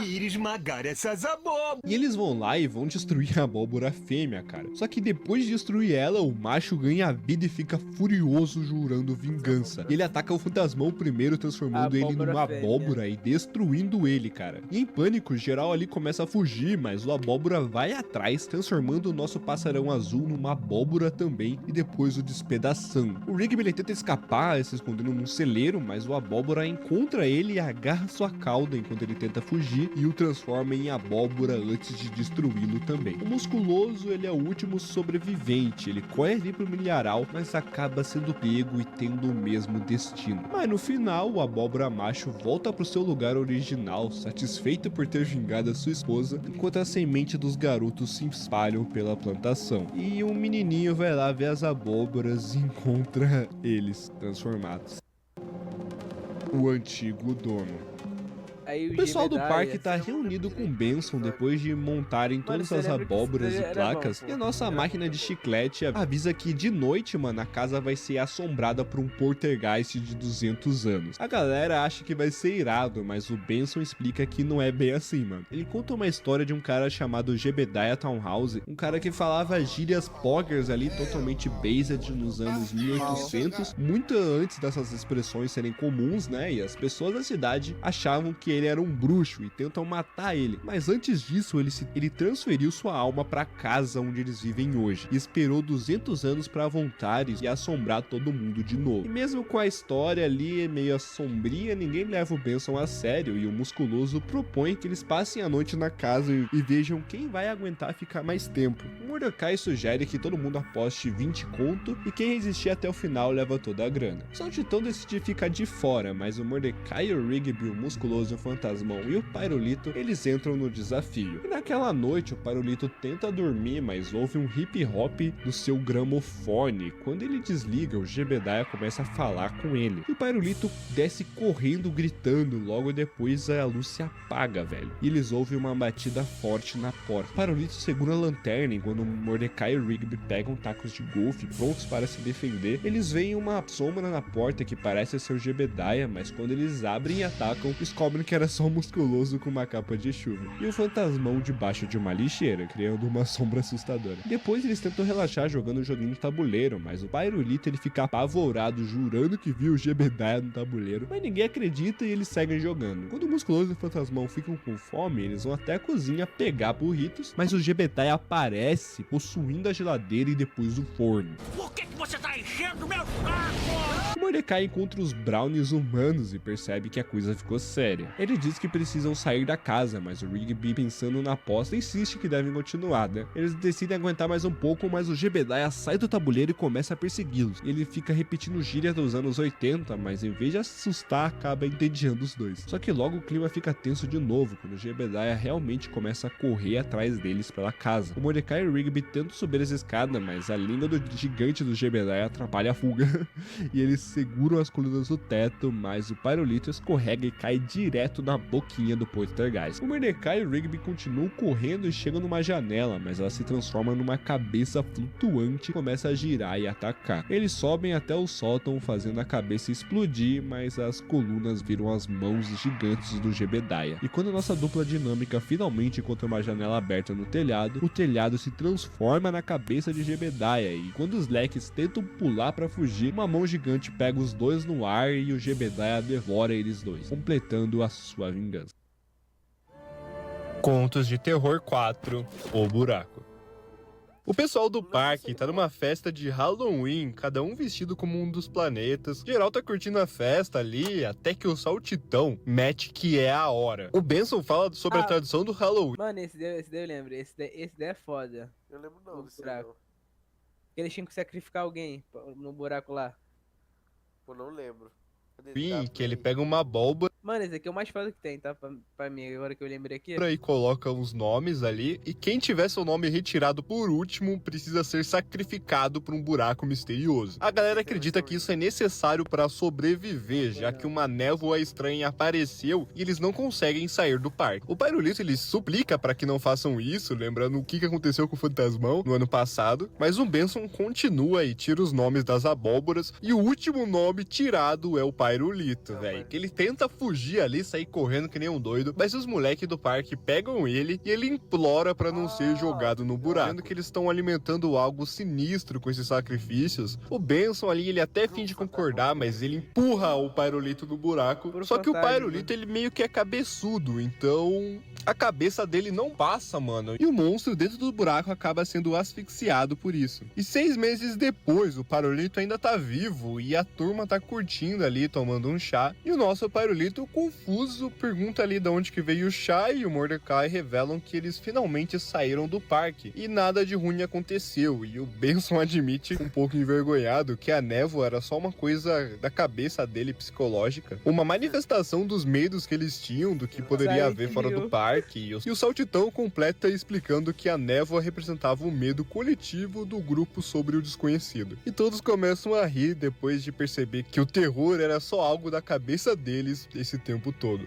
[SPEAKER 5] E ir esmagar essas abóboras.
[SPEAKER 3] E eles vão lá e vão destruir a abóbora fêmea, cara. Só que depois de destruir ela, o macho ganha vida e fica furioso, jurando vingança. E ele ataca o fantasmão primeiro, transformando ele
[SPEAKER 1] Abóbora
[SPEAKER 3] numa
[SPEAKER 1] fêmea.
[SPEAKER 3] abóbora e destruindo ele, cara. E em pânico, geral ali começa a fugir, mas o abóbora vai atrás, transformando o nosso passarão azul numa abóbora também e depois o despedaçando. O Rigby, ele tenta escapar, se escondendo num celeiro, mas o abóbora encontra ele e agarra sua cauda enquanto ele tenta fugir e o transforma em abóbora antes de destruí-lo também. O Musculoso, ele é o último sobrevivente, ele corre ali pro milharal, mas acaba sendo pego e tendo o mesmo destino. Mas no final, o abóbora macho volta pro seu lugar original, satisfeito por ter vingado a sua esposa, enquanto a semente dos garotos se espalham pela plantação. E um menininho vai lá ver as abóboras e encontra eles transformados. O antigo dono.
[SPEAKER 1] Aí
[SPEAKER 3] O pessoal do
[SPEAKER 1] Jebediah,
[SPEAKER 3] parque tá reunido com o Benson depois de montarem todas
[SPEAKER 1] você
[SPEAKER 3] as
[SPEAKER 1] lembra que
[SPEAKER 3] abóboras
[SPEAKER 1] isso
[SPEAKER 3] e
[SPEAKER 1] era
[SPEAKER 3] placas,
[SPEAKER 1] bom, pô.
[SPEAKER 3] e a nossa
[SPEAKER 1] Era
[SPEAKER 3] máquina
[SPEAKER 1] bom.
[SPEAKER 3] de chiclete avisa que de noite, mano, a casa vai ser assombrada por um poltergeist de 200 anos. A galera acha que vai ser irado, mas o Benson explica que não é bem assim, mano. Ele conta uma história de um cara chamado Jebediah Townhouse, um cara que falava gírias poggers ali, totalmente based nos anos 1800, muito antes dessas expressões serem comuns, né? E as pessoas da cidade achavam que ele era um bruxo e tentam matar ele. Mas antes disso, ele transferiu sua alma pra casa onde eles vivem hoje e esperou 200 anos pra voltar e assombrar todo mundo de novo. E mesmo com a história ali meio sombria, ninguém leva o Benson a sério e o Musculoso propõe que eles passem a noite na casa e vejam quem vai aguentar ficar mais tempo. O Mordecai sugere que todo mundo aposte 20 conto e quem resistir até o final leva toda a grana. Só o Titão decide ficar de fora, mas o Mordecai, o Rigby, o Musculoso, o Fantasmão e o Pyrolito, eles entram no desafio. E naquela noite, o Pyrolito tenta dormir, mas ouve um hip hop do seu gramofone. Quando ele desliga, o Jebediah começa a falar com ele. E o Pyrolito desce correndo, gritando. Logo depois, a luz se apaga, velho. E eles ouvem uma batida forte na porta. O Pyrolito segura a lanterna enquanto o Mordecai e o Rigby pegam tacos de golfe, prontos para se defender. Eles veem uma sombra na porta que parece ser o Jebediah, mas quando eles abrem e atacam, descobrem que era só um Musculoso com uma capa de chuva. E o Fantasmão debaixo de uma lixeira, criando uma sombra assustadora. Depois eles tentam relaxar jogando um joguinho de tabuleiro, mas o Pyrolito, ele fica apavorado, jurando que viu o Jebediah no tabuleiro, mas ninguém acredita e eles seguem jogando. Quando o Musculoso e o Fantasmão ficam com fome, eles vão até a cozinha pegar burritos, mas o Jebediah aparece possuindo a geladeira e depois o forno.
[SPEAKER 5] Por que você tá enchendo meu saco?
[SPEAKER 3] O Mordecai encontra os brownies humanos e percebe que a coisa ficou séria. Ele diz que precisam sair da casa, mas o Rigby, pensando na aposta, insiste que devem continuar, né? Eles decidem aguentar mais um pouco, mas o Jebediah sai do tabuleiro e começa a persegui-los. Ele fica repetindo gíria dos anos 80, mas em vez de assustar, acaba entediando os dois. Só que logo o clima fica tenso de novo, quando o Jebediah realmente começa a correr atrás deles pela casa. O Mordecai e o Rigby tentam subir as escadas, mas a língua do gigante do Jebedaia atrapalha a fuga e eles seguram as colunas do teto, mas o Pyrolito escorrega e cai direto na boquinha do Poltergeist. O Mordecai e o Rigby continuam correndo e chegam numa janela, mas ela se transforma numa cabeça flutuante e começa a girar e atacar. Eles sobem até o sótão, fazendo a cabeça explodir, mas as colunas viram as mãos gigantes do Jebedaia. E quando nossa dupla dinâmica finalmente encontra uma janela aberta no telhado, o telhado se transforma na cabeça de Jebedaia, e quando os Leques tentam pular para fugir, uma mão gigante pega os dois no ar e o Jebedaia devora eles dois, completando a sua vingança.
[SPEAKER 7] Contos de Terror 4, O Buraco. O pessoal do parque tá numa festa de Halloween, cada um vestido como um dos planetas. Geral tá curtindo a festa ali, até que o Saltitão mete que é a hora. O Benson fala sobre a tradição do Halloween.
[SPEAKER 1] Mano, esse daí eu lembro. Esse daí é foda.
[SPEAKER 2] Eu lembro não desse
[SPEAKER 1] buraco.
[SPEAKER 2] não.
[SPEAKER 1] Eles tinham que sacrificar alguém no buraco lá.
[SPEAKER 2] Pô, não lembro.
[SPEAKER 7] Que ele pega uma abóbora.
[SPEAKER 1] Mano, esse aqui é o mais foda que tem, tá? Pra mim, agora que eu lembrei aqui.
[SPEAKER 7] E coloca uns nomes ali. E quem tiver seu nome retirado por último precisa ser sacrificado por um buraco misterioso. A galera acredita que isso é necessário para sobreviver, já que uma névoa estranha apareceu e eles não conseguem sair do parque. O Pyrolito ele suplica para que não façam isso, lembrando o que aconteceu com o Fantasmão no ano passado. Mas o Benson continua e tira os nomes das abóboras. E o último nome tirado é o Pyrolito, velho. Que ele tenta fugir ali, sair correndo que nem um doido, mas os moleques do parque pegam ele e ele implora pra não ser jogado no buraco. Vendo que eles estão alimentando algo sinistro com esses sacrifícios, o Benson ali, ele até finge concordar, mas ele empurra o Pyrolito no buraco. Só que o Pyrolito, ele meio que é cabeçudo, então a cabeça dele não passa, mano. E o monstro dentro do buraco acaba sendo asfixiado por isso. E 6 meses depois, o Pyrolito ainda tá vivo e a turma tá curtindo ali, tomando um chá. E o nosso Pyrolito, confuso, pergunta ali de onde que veio o chá, e o Mordecai revelam que eles finalmente saíram do parque e nada de ruim aconteceu. E o Benson admite, um pouco envergonhado, que a névoa era só uma coisa da cabeça dele psicológica, uma manifestação dos medos que eles tinham do que poderia haver fora do parque. E o Saltitão completa explicando que a névoa representava o medo coletivo do grupo sobre o desconhecido. E todos começam a rir depois de perceber que o terror era só algo da cabeça deles esse tempo todo.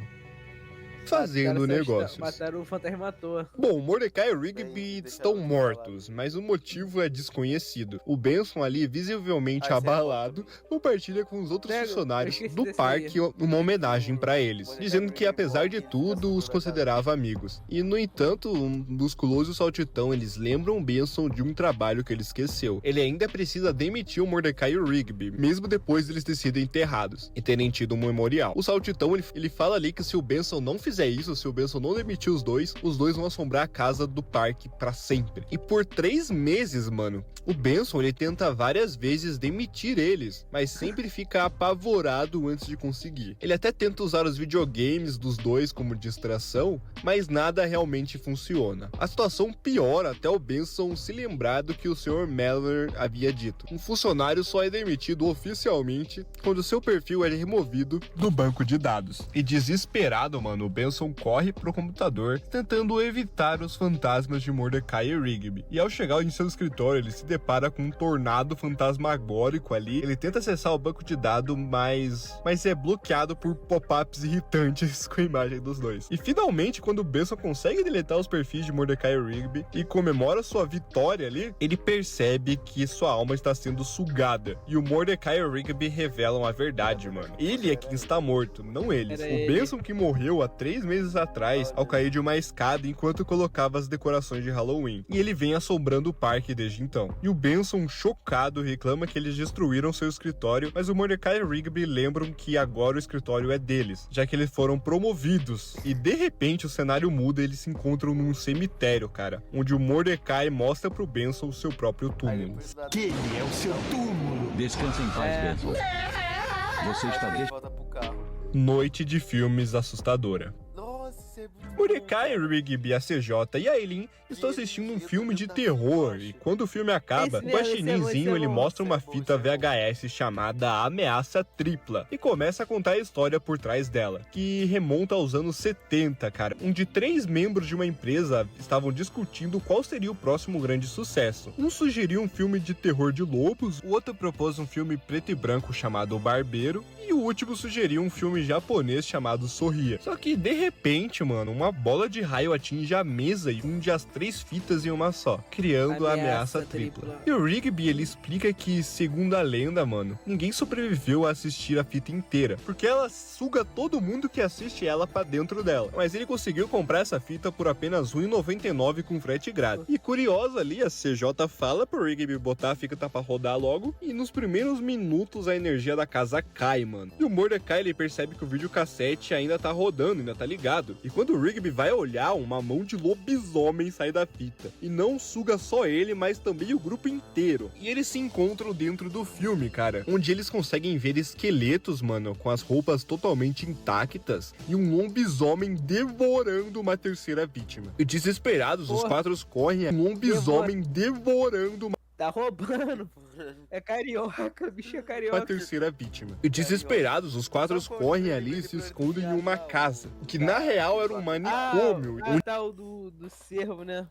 [SPEAKER 7] Fazendo negócios.
[SPEAKER 1] Mataram o fantasma à toa.
[SPEAKER 7] Bom, Mordecai e Rigby estão mortos, mas o motivo é desconhecido. O Benson ali, visivelmente abalado, compartilha com os outros funcionários do parque uma homenagem pra eles, dizendo que apesar de tudo, os considerava amigos. E no entanto, o Musculoso e o Saltitão, eles lembram o Benson de um trabalho que ele esqueceu. Ele ainda precisa demitir o Mordecai e o Rigby, mesmo depois deles terem sido enterrados e terem tido um memorial. O Saltitão, ele fala ali que se o Benson não fizer isso, se o Benson não demitir os dois vão assombrar a casa do parque pra sempre. E por 3 meses, mano, o Benson, ele tenta várias vezes demitir eles, mas sempre fica apavorado antes de conseguir. Ele até tenta usar os videogames dos dois como distração, mas nada realmente funciona. A situação piora até o Benson se lembrar do que o Sr. Mallory havia dito. Um funcionário só é demitido oficialmente quando seu perfil é removido do banco de dados. E desesperado, mano, o Benson corre pro computador, tentando evitar os fantasmas de Mordecai e Rigby. E ao chegar em seu escritório, ele se depara com um tornado fantasmagórico ali. Ele tenta acessar o banco de dados, mas é bloqueado por pop-ups irritantes com a imagem dos dois. E finalmente, quando o Benson consegue deletar os perfis de Mordecai e Rigby e comemora sua vitória ali, ele percebe que sua alma está sendo sugada. E o Mordecai e o Rigby revelam a verdade, mano. Ele é quem está morto, não eles. O Benson que morreu há 3 meses atrás ao cair de uma escada enquanto colocava as decorações de Halloween. E ele vem assombrando o parque desde então. E o Benson, chocado, reclama que eles destruíram seu escritório, mas o Mordecai e Rigby lembram que agora o escritório é deles, já que eles foram promovidos. E de repente o cenário muda e eles se encontram num cemitério, cara, onde o Mordecai mostra pro Benson o seu próprio túmulo.
[SPEAKER 5] Aquele é o seu túmulo.
[SPEAKER 4] Descansa em paz, Benson. Você está
[SPEAKER 2] Volta pro carro.
[SPEAKER 7] Noite de filmes assustadora.
[SPEAKER 2] Nossa, esse
[SPEAKER 7] Mordecai, Rigby, a CJ e a Eileen estão assistindo um filme de terror, e quando o filme acaba, o guaxininzinho ele mostra uma fita VHS chamada Ameaça Tripla e começa a contar a história por trás dela, que remonta aos anos 70, cara, onde 3 membros de uma empresa estavam discutindo qual seria o próximo grande sucesso. Um sugeriu um filme de terror de lobos, o outro propôs um filme preto e branco chamado O Barbeiro, e o último sugeriu um filme japonês chamado Sorria. Só que, de repente, mano, uma bola de raio atinge a mesa e funde as 3 fitas em uma só, criando a ameaça tripla. E o Rigby, ele explica que, segundo a lenda, mano, ninguém sobreviveu a assistir a fita inteira, porque ela suga todo mundo que assiste ela pra dentro dela. Mas ele conseguiu comprar essa fita por apenas R$1,99 com frete grátis. E curiosa ali, a CJ fala pro Rigby botar a fita pra rodar logo, e nos primeiros minutos a energia da casa cai, mano. E o Mordecai, ele percebe que o videocassete ainda tá rodando, ainda tá ligado. E quando o Rigby vai olhar, uma mão de lobisomem sai da fita. E não suga só ele, mas também o grupo inteiro. E eles se encontram dentro do filme, cara, onde eles conseguem ver esqueletos, mano, com as roupas totalmente intactas e um lobisomem devorando uma terceira vítima. E desesperados, os 4 correm, um lobisomem devorando uma...
[SPEAKER 1] Tá roubando, é carioca, bicho é carioca.
[SPEAKER 7] A terceira vítima. E desesperados, os 4 correm ali e se escondem em uma casa, que na real era um manicômio.
[SPEAKER 1] Tá o do cervo, né?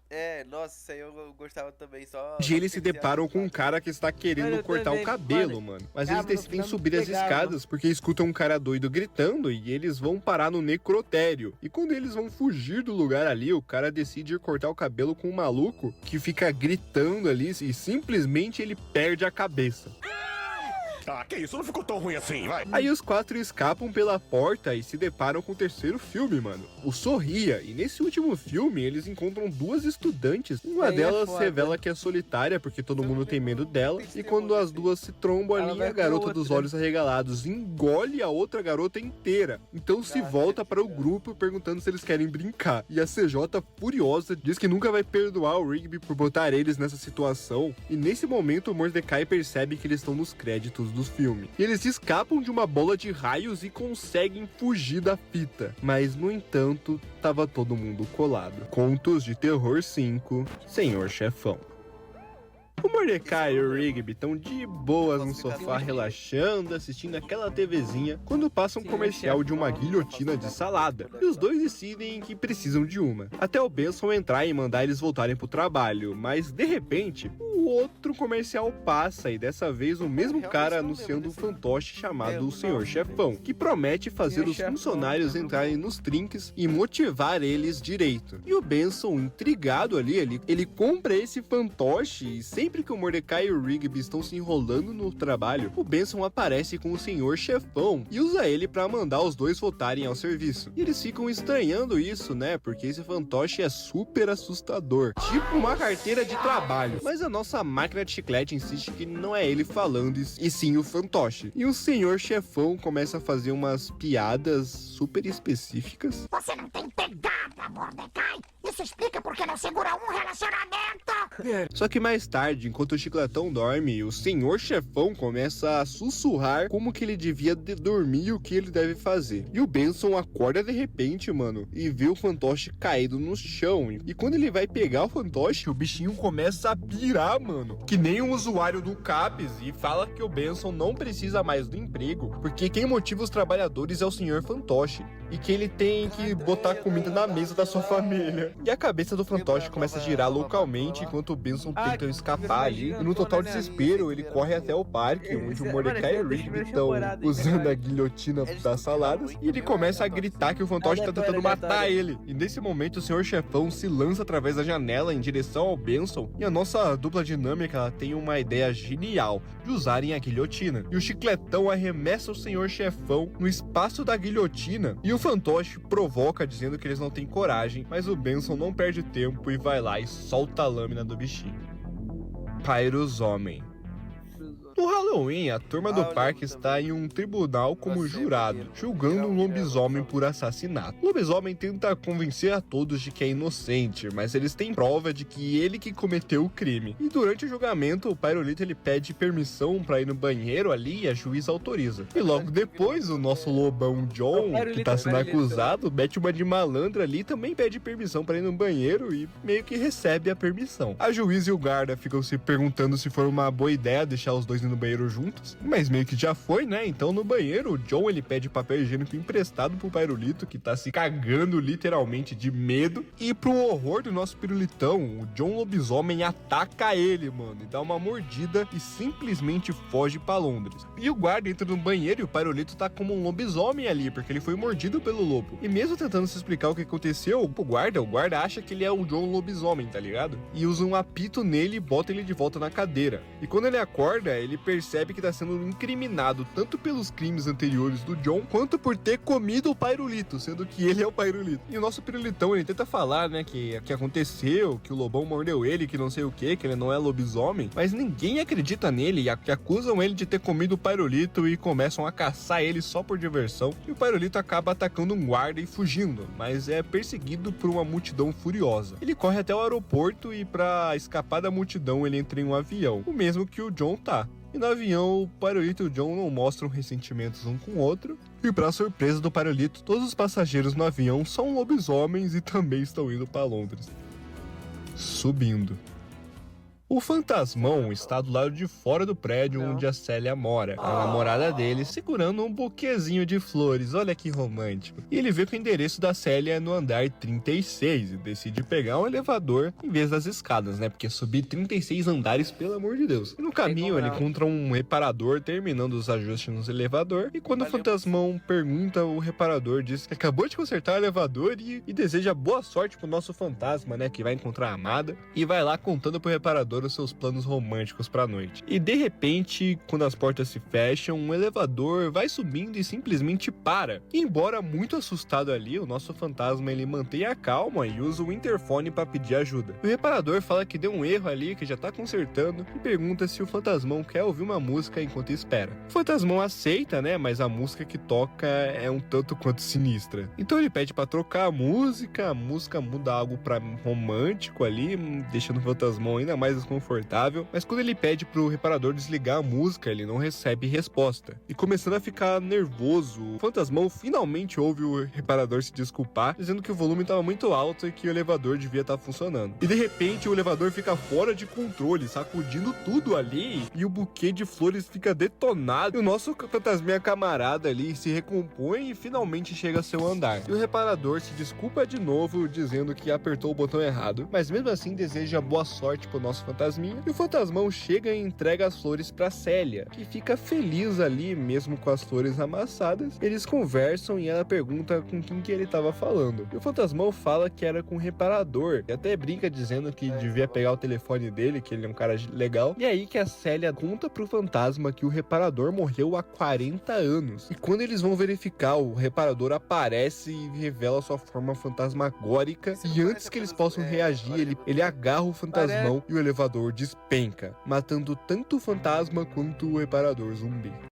[SPEAKER 2] Nossa, isso aí eu gostava também, só...
[SPEAKER 7] Onde eles se deparam com um cara que está querendo cortar o cabelo, mano. Mas eles decidem subir as escadas porque escutam um cara doido gritando e eles vão parar no necrotério. E quando eles vão fugir do lugar ali, o cara decide ir cortar o cabelo com um maluco que fica gritando ali e simplesmente ele perde a cabeça.
[SPEAKER 5] Ah, que isso? Não ficou tão ruim assim, vai.
[SPEAKER 7] Aí os 4 escapam pela porta e se deparam com o terceiro filme, mano, o Sorria. E nesse último filme, eles encontram 2 estudantes. Uma delas revela que é solitária, porque todo mundo tem medo dela. E quando as 2 se trombam ali, a garota dos olhos arregalados engole a outra garota inteira. Então se volta para o grupo perguntando se eles querem brincar. E a CJ, furiosa, diz que nunca vai perdoar o Rigby por botar eles nessa situação. E nesse momento, o Mordecai percebe que eles estão nos créditos do filme. E eles escapam de uma bola de raios e conseguem fugir da fita. Mas, no entanto, tava todo mundo colado. Contos de Terror 5, Senhor Chefão. O Mordecai e o Rigby estão de boas no sofá relaxando, assistindo aquela TVzinha, quando passa um comercial de uma guilhotina de salada. E os dois decidem que precisam de uma. Até o Benson entrar e mandar eles voltarem pro trabalho, mas de repente, o outro comercial passa e dessa vez o mesmo cara anunciando um fantoche chamado o Senhor Chefão, que promete fazer os funcionários entrarem nos trinques e motivar eles direito. E o Benson, intrigado ali, ele compra esse fantoche e sempre que o Mordecai e o Rigby estão se enrolando no trabalho, o Benson aparece com o Senhor Chefão e usa ele pra mandar os dois voltarem ao serviço. E eles ficam estranhando isso, né? Porque esse fantoche é super assustador, tipo uma carteira de trabalho. Mas a nossa máquina de chiclete insiste que não é ele falando, e sim o fantoche. E o Senhor Chefão começa a fazer umas piadas super específicas.
[SPEAKER 8] Você não tem pegada, Mordecai! Isso explica porque não segura um relacionamento!
[SPEAKER 7] Só que mais tarde, enquanto o Chicletão dorme, o Senhor Chefão começa a sussurrar como que ele devia dormir e o que ele deve fazer. E o Benson acorda de repente, mano, e vê o fantoche caído no chão. E quando ele vai pegar o fantoche, o bichinho começa a pirar, mano, que nem um usuário do CAPES, e fala que o Benson não precisa mais do emprego, porque quem motiva os trabalhadores é o Senhor Fantoche, e que ele tem que botar comida na mesa da sua família. E a cabeça do fantoche começa a girar localmente enquanto o Benson tenta escapar ali. E no total desespero, ele corre até o parque, onde o Mordecai e o Rigby estão usando a guilhotina das saladas. E ele começa a gritar que o fantoche tá tentando matar ele. E nesse momento, o Senhor Chefão se lança através da janela em direção ao Benson. E a nossa dupla dinâmica, ela tem uma ideia genial de usarem a guilhotina. E o Chicletão arremessa o Senhor Chefão no espaço da guilhotina. E o fantoche provoca dizendo que eles não têm coragem, mas o Benson não perde tempo e vai lá e solta a lâmina do bichinho. Pyrosomem. No Halloween, a turma do parque está em um tribunal como jurado, julgando um lobisomem por assassinato. O lobisomem tenta convencer a todos de que é inocente, mas eles têm prova de que ele que cometeu o crime. E durante o julgamento, o Pyrolito ele pede permissão para ir no banheiro ali e a juíza autoriza. E logo depois, o nosso lobão John, que tá sendo acusado, mete uma de malandra ali e também pede permissão para ir no banheiro e meio que recebe a permissão. A juíza e o guarda ficam se perguntando se foi uma boa ideia deixar os dois no banheiro juntos, mas meio que já foi, né? Então no banheiro, o John ele pede papel higiênico emprestado pro Pyrolito, que tá se cagando literalmente de medo, e pro horror do nosso pirulitão, o John lobisomem ataca ele, mano, e dá uma mordida e simplesmente foge pra Londres. E o guarda entra no banheiro e o Pyrolito tá como um lobisomem ali, porque ele foi mordido pelo lobo. E mesmo tentando se explicar o que aconteceu, o guarda acha que ele é o John lobisomem, tá ligado? E usa um apito nele e bota ele de volta na cadeira. E quando ele acorda, ele percebe que tá sendo incriminado tanto pelos crimes anteriores do John, quanto por ter comido o Pyrolito, sendo que ele é o Pyrolito. E o nosso pirulitão, ele tenta falar, né, que aconteceu, que o lobão mordeu ele, que não sei o que ele não é lobisomem, mas ninguém acredita nele e que acusam ele de ter comido o Pyrolito e começam a caçar ele só por diversão. E o Pyrolito acaba atacando um guarda e fugindo, mas é perseguido por uma multidão furiosa. Ele corre até o aeroporto e pra escapar da multidão ele entra em um avião, o mesmo que o John tá. E no avião, o Pyrolito e o John não mostram ressentimentos um com o outro. E pra surpresa do Pyrolito, todos os passageiros no avião são lobisomens e também estão indo pra Londres. Subindo. O fantasmão está do lado de fora do prédio onde a Célia mora, a namorada dele segurando um buquezinho de flores, olha que romântico. E ele vê que o endereço da Célia é no andar 36 e decide pegar um elevador em vez das escadas, né? Porque subir 36 andares, pelo amor de Deus. E no caminho ele encontra um reparador terminando os ajustes no elevador, e quando o fantasmão pergunta, o reparador diz que acabou de consertar o elevador e deseja boa sorte pro nosso fantasma, né? Que vai encontrar a amada, e vai lá contando pro reparador os seus planos românticos pra noite. E de repente, quando as portas se fecham, um elevador vai subindo e simplesmente para. E embora muito assustado ali, o nosso fantasma ele mantém a calma e usa o interfone pra pedir ajuda. O reparador fala que deu um erro ali, que já tá consertando, e pergunta se o fantasmão quer ouvir uma música enquanto espera. O fantasmão aceita, né, mas a música que toca é um tanto quanto sinistra. Então ele pede pra trocar a música muda algo pra romântico ali, deixando o fantasmão ainda mais desconfortável, mas quando ele pede pro reparador desligar a música, ele não recebe resposta. E começando a ficar nervoso, o fantasmão finalmente ouve o reparador se desculpar, dizendo que o volume estava muito alto e que o elevador devia estar funcionando. E de repente o elevador fica fora de controle, sacudindo tudo ali, e o buquê de flores fica detonado. E o nosso fantasminha camarada ali se recompõe e finalmente chega ao seu andar. E o reparador se desculpa de novo, dizendo que apertou o botão errado, mas mesmo assim deseja boa sorte pro nosso fantasminha, e o fantasmão chega e entrega as flores pra Célia, que fica feliz ali, mesmo com as flores amassadas. Eles conversam e ela pergunta com quem que ele tava falando. E o fantasmão fala que era com o reparador, e até brinca dizendo que devia pegar o telefone dele, que ele é um cara legal. E aí que a Célia conta pro fantasma que o reparador morreu há 40 anos. E quando eles vão verificar, o reparador aparece e revela sua forma fantasmagórica, e antes que eles possam reagir, ele agarra o fantasmão e o elevador despenca, matando tanto o fantasma quanto o reparador zumbi.